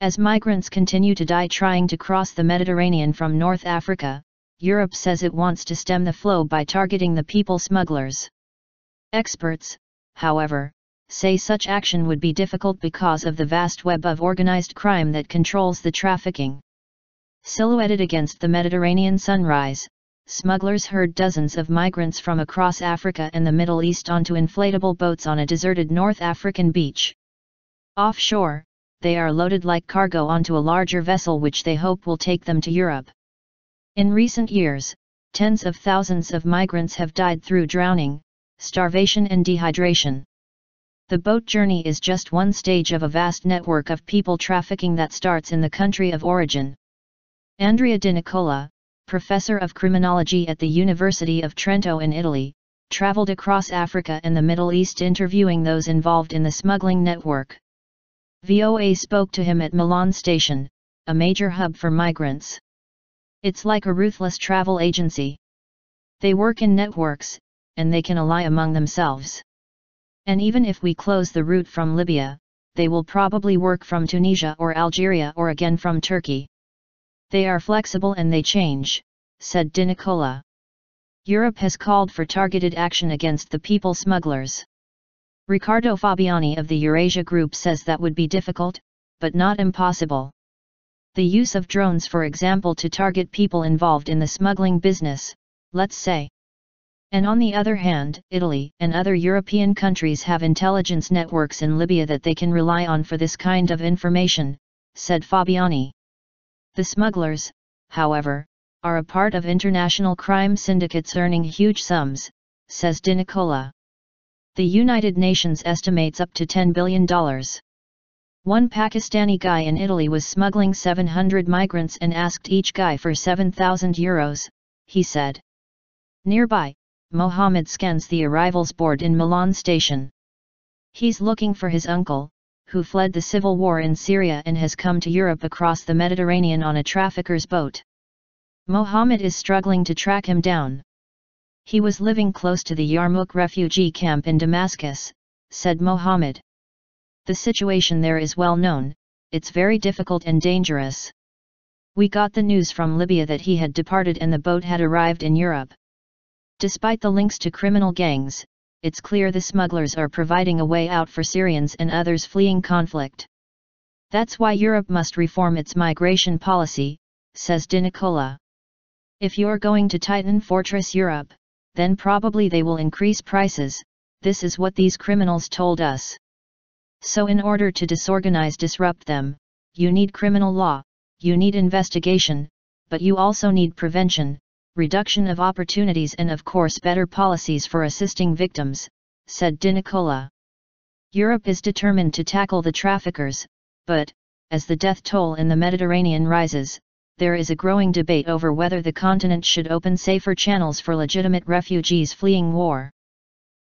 As migrants continue to die trying to cross the Mediterranean from North Africa, Europe says it wants to stem the flow by targeting the people smugglers. Experts, however, say such action would be difficult because of the vast web of organized crime that controls the trafficking. Silhouetted against the Mediterranean sunrise, smugglers herd dozens of migrants from across Africa and the Middle East onto inflatable boats on a deserted North African beach. Offshore, they are loaded like cargo onto a larger vessel which they hope will take them to Europe. In recent years, tens of thousands of migrants have died through drowning, starvation and dehydration. The boat journey is just one stage of a vast network of people trafficking that starts in the country of origin. Andrea Di Nicola, professor of criminology at the University of Trento in Italy, traveled across Africa and the Middle East interviewing those involved in the smuggling network. VOA spoke to him at Milan station, a major hub for migrants. It's like a ruthless travel agency. They work in networks, and they can ally among themselves. And even if we close the route from Libya, they will probably work from Tunisia or Algeria or again from Turkey. They are flexible and they change, said Di Nicola. Europe has called for targeted action against the people smugglers. Riccardo Fabiani of the Eurasia Group says that would be difficult, but not impossible. The use of drones, for example, to target people involved in the smuggling business, let's say. And on the other hand, Italy and other European countries have intelligence networks in Libya that they can rely on for this kind of information, said Fabiani. The smugglers, however, are a part of international crime syndicates earning huge sums, says Di Nicola. The United Nations estimates up to $10 billion. One Pakistani guy in Italy was smuggling 700 migrants and asked each guy for €7,000, he said. Nearby, Mohammed scans the arrivals board in Milan station. He's looking for his uncle, who fled the civil war in Syria and has come to Europe across the Mediterranean on a trafficker's boat. Mohammed is struggling to track him down. He was living close to the Yarmouk refugee camp in Damascus, said Mohammed. The situation there is well known, it's very difficult and dangerous. We got the news from Libya that he had departed and the boat had arrived in Europe. Despite the links to criminal gangs, it's clear the smugglers are providing a way out for Syrians and others fleeing conflict. That's why Europe must reform its migration policy, says Di Nicola. If you're going to tighten Fortress Europe, then probably they will increase prices, this is what these criminals told us. So in order to disrupt them, you need criminal law, you need investigation, but you also need prevention, reduction of opportunities and of course better policies for assisting victims, said Di Nicola. Europe is determined to tackle the traffickers, but, as the death toll in the Mediterranean rises, there is a growing debate over whether the continent should open safer channels for legitimate refugees fleeing war.